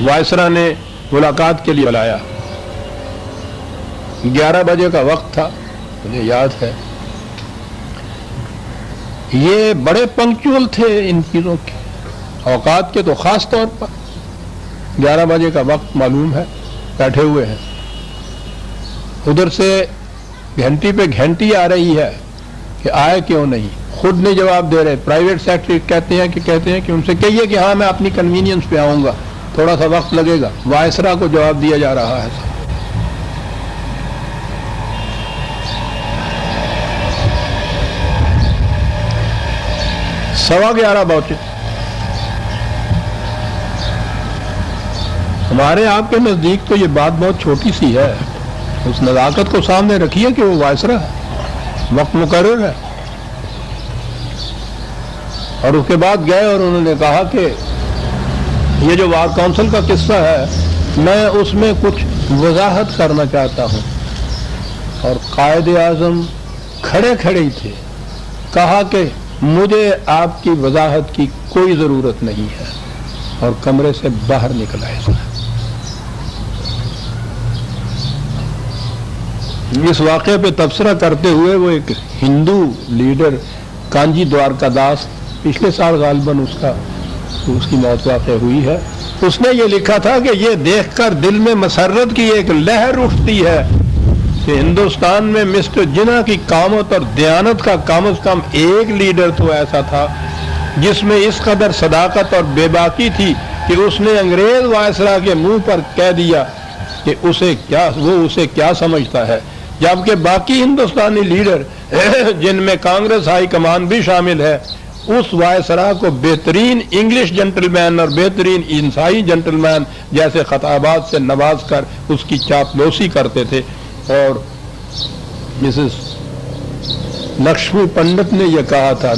وائسرا نے ملاقات کے لیے بلایا. 11 بجے کا وقت تھا، مجھے یاد ہے. یہ بڑے پنکچول تھے ان چیزوں کے، اوقات کے تو خاص طور پر. 11 بجے کا وقت معلوم ہے، بیٹھے ہوئے ہیں. ادھر سے گھنٹی پہ گھنٹی آ رہی ہے کہ آئے کیوں نہیں. خود نہیں جواب دے رہے. پرائیویٹ سیکرٹری کہتے ہیں کہ ان سے کہیے کہ ہاں میں اپنی کنوینئنس پہ آؤں گا، تھوڑا سا وقت لگے گا. وائسرا کو جواب دیا جا رہا ہے. 11:15 پہنچے. ہمارے آپ کے نزدیک تو یہ بات بہت چھوٹی سی ہے. اس نزاکت کو سامنے رکھیے کہ وہ وائسرا ہے، وقت مقرر ہے. اور اس کے بعد گئے اور انہوں نے کہا کہ یہ جو وار کونسل کا قصہ ہے میں اس میں کچھ وضاحت کرنا چاہتا ہوں. اور قائد اعظم کھڑے ہی تھے. کہا کہ مجھے آپ کی وضاحت کی کوئی ضرورت نہیں ہے، اور کمرے سے باہر نکل آئے. اس واقعے پہ تبصرہ کرتے ہوئے وہ ایک ہندو لیڈر کانجی دوارکا داس، پچھلے سال غالباً اس کی موت واقع ہوئی ہے، اس نے یہ لکھا تھا کہ یہ دیکھ کر دل میں مسرت کی ایک لہر اٹھتی ہے کہ ہندوستان میں مسٹر جناح کی قامت اور دیانت کا کم از کم ایک لیڈر تو ایسا تھا جس میں اس قدر صداقت اور بے باکی تھی کہ اس نے انگریز وائسرا کے منہ پر کہہ دیا کہ وہ اسے کیا سمجھتا ہے. جبکہ باقی ہندوستانی لیڈر جن میں کانگریس ہائی کمان بھی شامل ہے اس وائسرا کو بہترین انگلش جنٹل مین اور بہترین عیسائی جنٹل مین جیسے خطابات سے نواز کر اس کی چاپلوسی کرتے تھے. اور مسز لکشمی پنڈت نے یہ کہا تھا،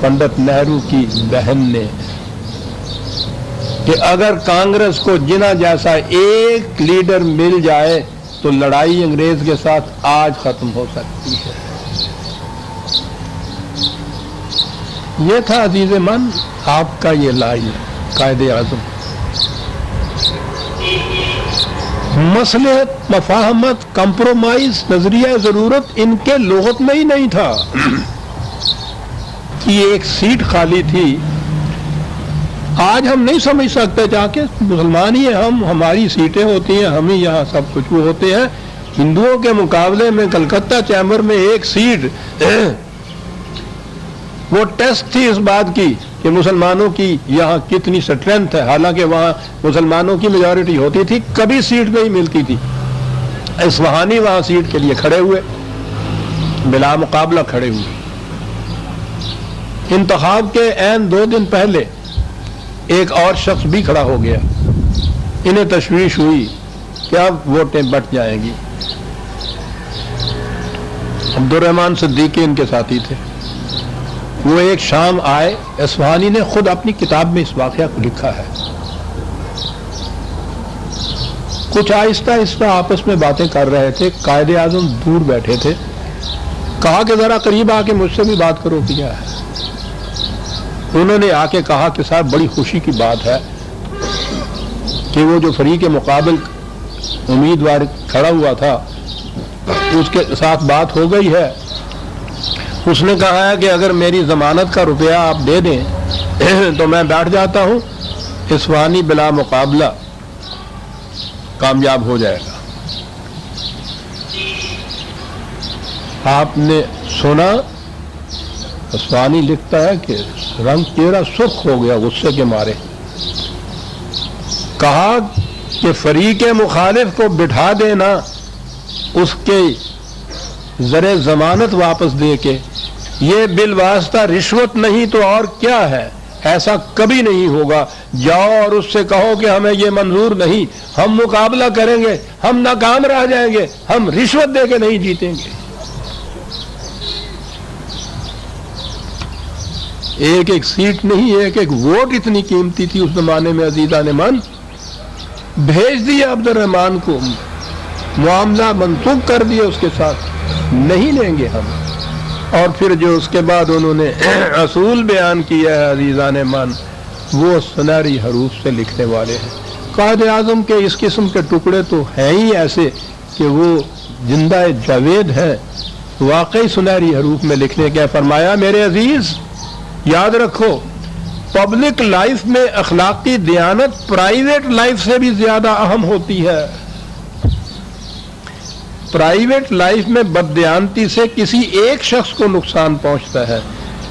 پنڈت نہرو کی بہن نے، کہ اگر کانگریس کو جناح جیسا ایک لیڈر مل جائے تو لڑائی انگریز کے ساتھ آج ختم ہو سکتی ہے. یہ تھا عزیز من آپ کا یہ لائن قائد اعظم. مصلحت، مفاہمت، کمپرومائز، نظریہ ضرورت ان کے لغت میں ہی نہیں تھا. یہ ایک سیٹ خالی تھی. آج ہم نہیں سمجھ سکتے جا کے مسلمان ہی ہیں ہماری سیٹیں ہوتی ہیں، ہم ہی یہاں سب کچھ وہ ہوتے ہیں. ہندوؤں کے مقابلے میں کلکتہ چیمبر میں ایک سیٹ وہ ٹیسٹ تھی اس بات کی کہ مسلمانوں کی یہاں کتنی اسٹرینتھ ہے. حالانکہ وہاں مسلمانوں کی میجورٹی ہوتی تھی، کبھی سیٹ نہیں ملتی تھی. اصفہانی وہاں سیٹ کے لیے کھڑے ہوئے، بلا مقابلہ کھڑے ہوئے. انتخاب کے عین 2 دن پہلے ایک اور شخص بھی کھڑا ہو گیا. انہیں تشویش ہوئی کہ اب ووٹیں بٹ جائیں گی. عبدالرحمن صدیقی ان کے ساتھی تھے. وہ ایک شام آئے. اصفہانی نے خود اپنی کتاب میں اس واقعہ کو لکھا ہے. کچھ آہستہ آہستہ آپس میں باتیں کر رہے تھے. قائد اعظم دور بیٹھے تھے. کہا کہ ذرا قریب آ کے مجھ سے بھی بات کرو. کیا ہے؟ انہوں نے آ کے کہا کہ صاحب بڑی خوشی کی بات ہے کہ وہ جو فریق مقابل امیدوار کھڑا ہوا تھا اس کے ساتھ بات ہو گئی ہے. اس نے کہا ہے کہ اگر میری ضمانت کا روپیہ آپ دے دیں تو میں بیٹھ جاتا ہوں. اصفہانی بلا مقابلہ کامیاب ہو جائے گا. آپ نے سنا؟ اصفہانی لکھتا ہے کہ رنگ چہرہ سرخ ہو گیا غصے کے مارے. کہا کہ فریق مخالف کو بٹھا دینا، اس کے زر ضمانت واپس دے کے، یہ بالواسطہ رشوت نہیں تو اور کیا ہے؟ ایسا کبھی نہیں ہوگا. جاؤ اور اس سے کہو کہ ہمیں یہ منظور نہیں، ہم مقابلہ کریں گے، ہم ناکام رہ جائیں گے، ہم رشوت دے کے نہیں جیتیں گے. ایک ایک سیٹ نہیں، ایک ایک ووٹ اتنی قیمتی تھی اس زمانے میں. عزیزان من، بھیج دیا عبدالرحمان کو، معاملہ منسوخ کر دیا اس کے ساتھ، نہیں لیں گے ہم. اور پھر جو اس کے بعد انہوں نے اصول بیان کیا ہے عزیزان من، وہ سنہری حروف سے لکھنے والے ہیں. قائد اعظم کے اس قسم کے ٹکڑے تو ہیں ہی ایسے کہ وہ زندہ جاوید ہے، واقعی سنہری حروف میں لکھنے کے. فرمایا میرے عزیز یاد رکھو، پبلک لائف میں اخلاقی دیانت پرائیویٹ لائف سے بھی زیادہ اہم ہوتی ہے. پرائیویٹ لائف میں بددیانتی سے کسی ایک شخص کو نقصان پہنچتا ہے،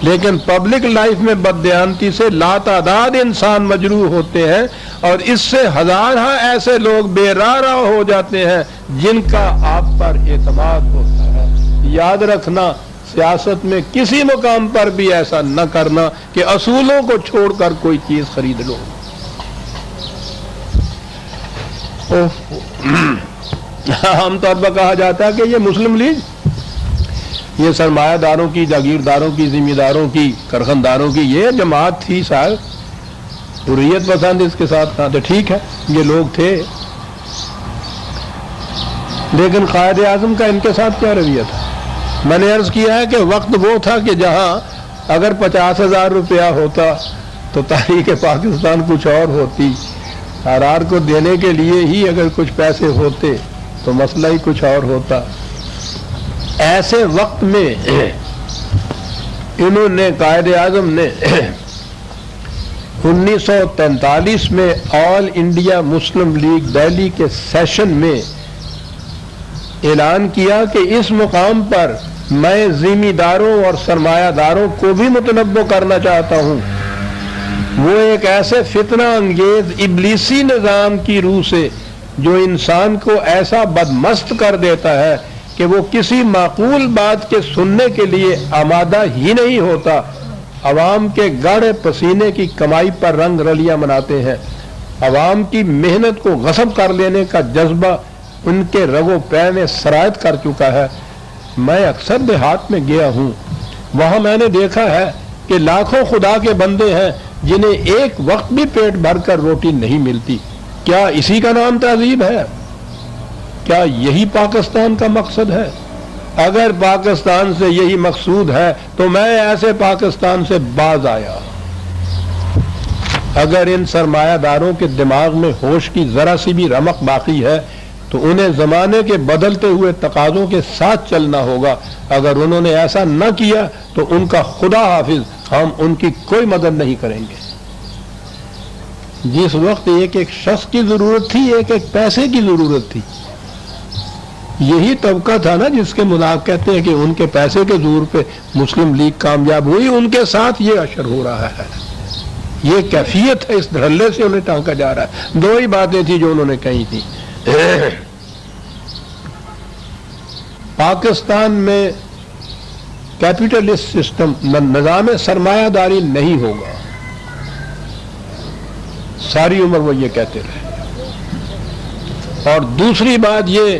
لیکن پبلک لائف میں بددیانتی سے لاتعداد انسان مجروح ہوتے ہیں، اور اس سے ہزارہ ایسے لوگ بے راہ ہو جاتے ہیں جن کا آپ پر اعتماد ہوتا ہے. یاد رکھنا، سیاست میں کسی مقام پر بھی ایسا نہ کرنا کہ اصولوں کو چھوڑ کر کوئی چیز خرید لو. عام طور پر کہا جاتا ہے کہ یہ مسلم لیگ، یہ سرمایہ داروں کی، جاگیرداروں کی، ذمہ داروں کی، کارخانداروں کی یہ جماعت تھی. صاحب حریت پسند اس کے ساتھ کہاں تھے؟ ٹھیک ہے یہ لوگ تھے، لیکن قائد اعظم کا ان کے ساتھ کیا رویہ تھا؟ میں نے عرض کیا ہے کہ وقت وہ تھا کہ جہاں اگر 50,000 روپیہ ہوتا تو تحریک پاکستان کچھ اور ہوتی، آرآر کو دینے کے لیے ہی اگر کچھ پیسے ہوتے تو مسئلہ ہی کچھ اور ہوتا. ایسے وقت میں انہوں نے، قائد اعظم نے 1943 میں آل انڈیا مسلم لیگ دہلی کے سیشن میں اعلان کیا کہ اس مقام پر میں ذمہ داروں اور سرمایہ داروں کو بھی متنبع کرنا چاہتا ہوں. وہ ایک ایسے فتنہ انگیز ابلیسی نظام کی روح سے جو انسان کو ایسا بدمست کر دیتا ہے کہ وہ کسی معقول بات کے سننے کے لیے آمادہ ہی نہیں ہوتا، عوام کے گاڑے پسینے کی کمائی پر رنگ رلیاں مناتے ہیں، عوام کی محنت کو غصب کر لینے کا جذبہ ان کے رگ و پے میں سرایت کر چکا ہے. میں اکثر دیہات میں گیا ہوں، وہاں میں نے دیکھا ہے کہ لاکھوں خدا کے بندے ہیں جنہیں ایک وقت بھی پیٹ بھر کر روٹی نہیں ملتی. کیا اسی کا نام تہذیب ہے؟ کیا یہی پاکستان کا مقصد ہے؟ اگر پاکستان سے یہی مقصود ہے تو میں ایسے پاکستان سے باز آیا. اگر ان سرمایہ داروں کے دماغ میں ہوش کی ذرا سی بھی رمق باقی ہے تو انہیں زمانے کے بدلتے ہوئے تقاضوں کے ساتھ چلنا ہوگا. اگر انہوں نے ایسا نہ کیا تو ان کا خدا حافظ، ہم ان کی کوئی مدد نہیں کریں گے. جس وقت ایک ایک شخص کی ضرورت تھی، ایک ایک پیسے کی ضرورت تھی، یہی طبقہ تھا نا جس کے مذاق کہتے ہیں کہ ان کے پیسے کے زور پہ مسلم لیگ کامیاب ہوئی، ان کے ساتھ یہ اشر ہو رہا ہے. یہ کیفیت ہے، اس دھڑلے سے انہیں ٹانکا جا رہا ہے. دو ہی باتیں تھیں جو انہوں نے کہی تھی. پاکستان میں کیپٹلسٹ سسٹم، نظام سرمایہ داری نہیں ہوگا. ساری عمر وہ یہ کہتے رہے. اور دوسری بات یہ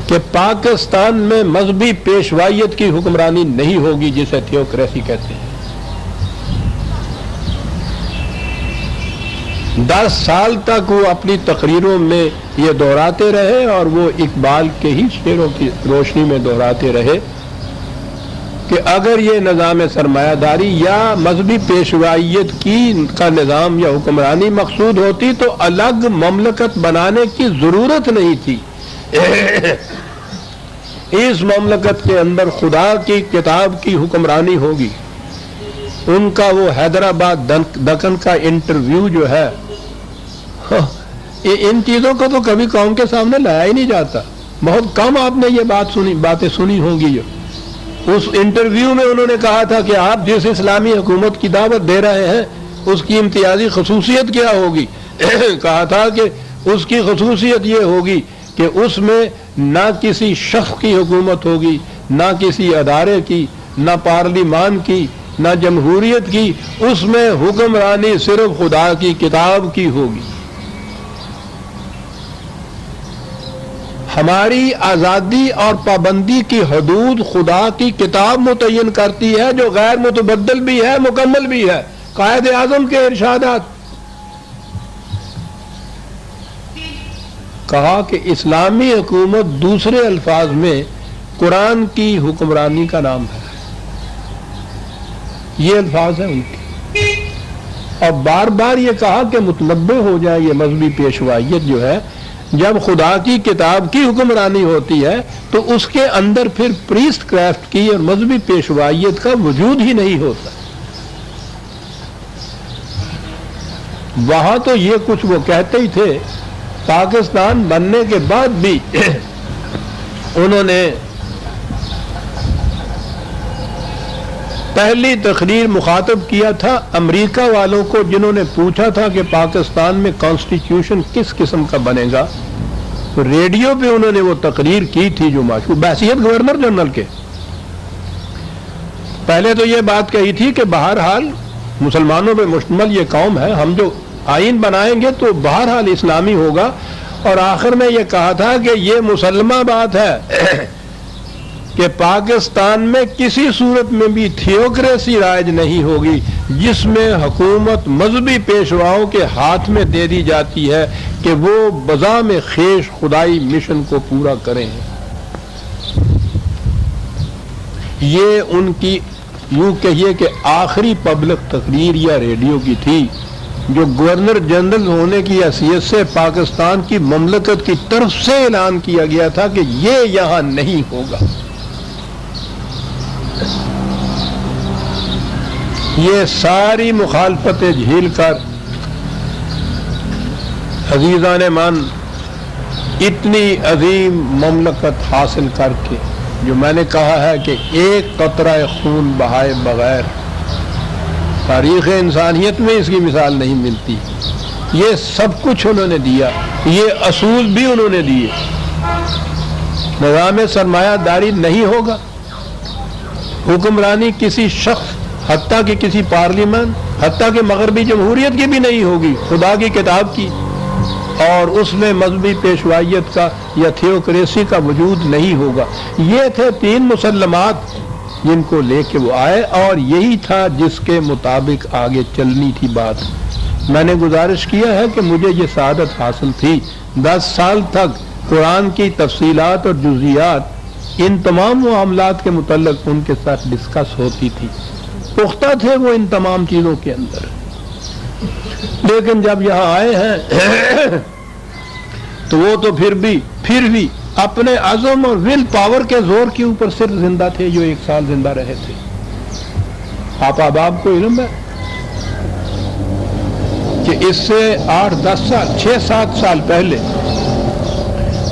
کہ پاکستان میں مذہبی پیشوائیت کی حکمرانی نہیں ہوگی جسے تھیوکریسی کہتے ہیں. 10 سال تک وہ اپنی تقریروں میں یہ دہراتے رہے اور وہ اقبال کے ہی شعروں کی روشنی میں دہراتے رہے کہ اگر یہ نظام سرمایہ داری یا مذہبی پیشوائیت کا نظام یا حکمرانی مقصود ہوتی تو الگ مملکت بنانے کی ضرورت نہیں تھی. اس مملکت کے اندر خدا کی کتاب کی حکمرانی ہوگی. ان کا وہ حیدرآباد دکن کا انٹرویو جو ہے، ان چیزوں کو تو کبھی قوم کے سامنے لایا ہی نہیں جاتا. بہت کم آپ نے یہ باتیں سنی ہوں گی. اس انٹرویو میں انہوں نے کہا تھا کہ آپ جس اسلامی حکومت کی دعوت دے رہے ہیں اس کی امتیازی خصوصیت کیا ہوگی؟ کہا تھا کہ اس کی خصوصیت یہ ہوگی کہ اس میں نہ کسی شخص کی حکومت ہوگی، نہ کسی ادارے کی، نہ پارلیمان کی، نہ جمہوریت کی. اس میں حکمرانی صرف خدا کی کتاب کی ہوگی. ہماری آزادی اور پابندی کی حدود خدا کی کتاب متعین کرتی ہے جو غیر متبدل بھی ہے، مکمل بھی ہے. قائد اعظم کے ارشادات. کہا کہ اسلامی حکومت دوسرے الفاظ میں قرآن کی حکمرانی کا نام ہے. یہ الفاظ ہیں ان کے. اور بار بار یہ کہا کہ متنبع ہو جائے یہ مذہبی پیشوائیت جو ہے، جب خدا کی کتاب کی حکمرانی ہوتی ہے تو اس کے اندر پھر پریسٹ کرافٹ کی اور مذہبی پیشوائیت کا وجود ہی نہیں ہوتا۔ وہاں تو یہ کچھ وہ کہتے ہی تھے، پاکستان بننے کے بعد بھی انہوں نے پہلی تقریر مخاطب کیا تھا امریکہ والوں کو، جنہوں نے پوچھا تھا کہ پاکستان میں کانسٹیٹیوشن کس قسم کا بنے گا، تو ریڈیو پہ انہوں نے وہ تقریر کی تھی جو مشہور بحیثیت گورنر جنرل کے۔ پہلے تو یہ بات کہی تھی کہ بہرحال مسلمانوں پہ مشتمل یہ قوم ہے، ہم جو آئین بنائیں گے تو بہرحال اسلامی ہوگا، اور آخر میں یہ کہا تھا کہ یہ مسلمہ بات ہے کہ پاکستان میں کسی صورت میں بھی تھیوکریسی رائج نہیں ہوگی جس میں حکومت مذہبی پیشواؤں کے ہاتھ میں دے دی جاتی ہے کہ وہ بذام خیش خدائی مشن کو پورا کریں۔ یہ ان کی یوں کہیے کہ آخری پبلک تقریر یا ریڈیو کی تھی جو گورنر جنرل ہونے کی حیثیت سے پاکستان کی مملکت کی طرف سے اعلان کیا گیا تھا کہ یہ یہاں نہیں ہوگا۔ یہ ساری مخالفتیں جھیل کر عزیزان من اتنی عظیم مملکت حاصل کر کے، جو میں نے کہا ہے کہ ایک قطرہ خون بہائے بغیر تاریخ انسانیت میں اس کی مثال نہیں ملتی، یہ سب کچھ انہوں نے دیا، یہ اصول بھی انہوں نے دیے۔ نظام سرمایہ داری نہیں ہوگا، حکمرانی کسی شخص حتیٰ کہ کسی پارلیمان، حتیٰ کہ مغربی جمہوریت کی بھی نہیں ہوگی، خدا کی کتاب کی، اور اس میں مذہبی پیشوائیت کا یا تھیوکریسی کا وجود نہیں ہوگا۔ یہ تھے تین مسلمات جن کو لے کے وہ آئے، اور یہی تھا جس کے مطابق آگے چلنی تھی بات۔ میں نے گزارش کیا ہے کہ مجھے یہ سعادت حاصل تھی 10 سال تک قرآن کی تفصیلات اور جزئیات ان تمام معاملات کے متعلق ان کے ساتھ ڈسکس ہوتی تھی، پختہ تھے وہ ان تمام چیزوں کے اندر، لیکن جب یہاں آئے ہیں تو وہ تو پھر بھی اپنے عزم اور ول پاور کے زور کے اوپر صرف زندہ تھے جو 1 سال زندہ رہے تھے۔ آپ احباب کو علم ہے کہ اس سے 8-10 سال 6-7 سال پہلے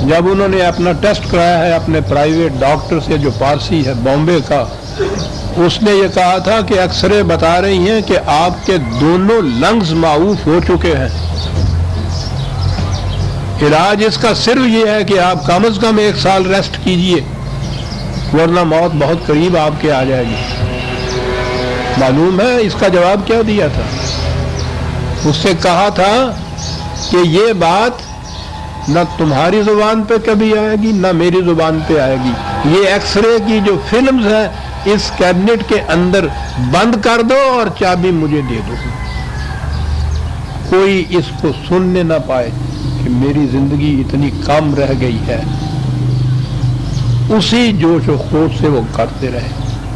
جب انہوں نے اپنا ٹیسٹ کرایا ہے اپنے پرائیویٹ ڈاکٹر سے جو پارسی ہے بامبے کا، اس نے یہ کہا تھا کہ ایکس رے بتا رہی ہیں کہ آپ کے دونوں لنگز معوف ہو چکے ہیں، علاج اس کا صرف یہ ہے کہ آپ کم از کم 1 سال ریسٹ کیجئے ورنہ موت بہت قریب آپ کے آ جائے گی۔ معلوم ہے اس کا جواب کیا دیا تھا؟ اس سے کہا تھا کہ یہ بات نہ تمہاری زبان پہ کبھی آئے گی نہ میری زبان پہ آئے گی، یہ ایکس رے کی جو فلمز ہیں اس کیبنٹ کے اندر بند کر دو اور چابی مجھے دے دو، کوئی اس کو سننے نہ پائے کہ میری زندگی اتنی کم رہ گئی ہے۔ اسی جوش و خروش سے وہ کرتے رہے،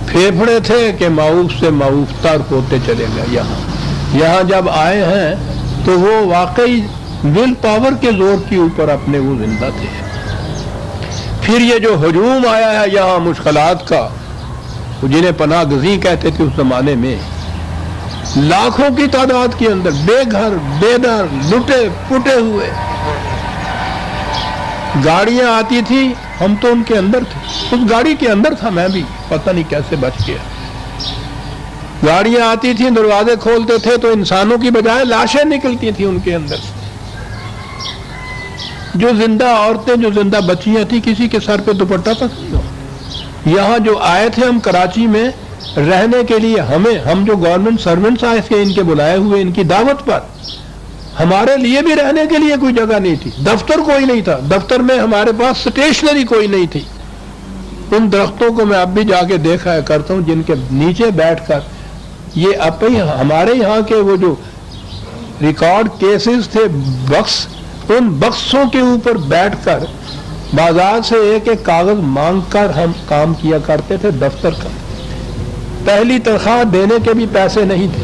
پھیپھڑے تھے کہ معوف سے معوف تر ہوتے چلے گئے۔ یہاں جب آئے ہیں تو وہ واقعی ول پاور کے زور کے اوپر اپنے وہ زندہ تھے۔ پھر یہ جو ہجوم آیا ہے یہاں مشکلات کا، جنہیں پناہ گزیں کہتے تھے اس زمانے میں، لاکھوں کی تعداد کے اندر بے گھر بے در لٹے پٹے ہوئے، گاڑیاں آتی تھی ہم تو ان کے اندر تھے، اس گاڑی کے اندر تھا میں بھی، پتہ نہیں کیسے بچ گیا۔ گاڑیاں آتی تھیں دروازے کھولتے تھے تو انسانوں کی بجائے لاشیں نکلتی تھیں ان کے اندر، جو زندہ عورتیں جو زندہ بچیاں تھیں کسی کے سر پہ دوپٹہ تک نہیں ہو۔ یہاں جو آئے تھے ہم کراچی میں رہنے کے لیے، ہم جو گورنمنٹ سرونٹس آئے تھے ان کے بلائے ہوئے ان کی دعوت پر، ہمارے لیے بھی رہنے کے لیے کوئی جگہ نہیں تھی، دفتر کوئی نہیں تھا، دفتر میں ہمارے پاس سٹیشنری کوئی نہیں تھی۔ ان درختوں کو میں اب بھی جا کے دیکھا کرتا ہوں جن کے نیچے بیٹھ کر یہ اپنی ہمارے یہاں کے وہ جو ریکارڈ کیسز تھے بکس، ان بکسوں کے اوپر بیٹھ کر بازار سے ایک ایک کاغذ مانگ کر ہم کام کیا کرتے تھے دفتر کا۔ پہلی تنخواہ دینے کے بھی پیسے نہیں تھے،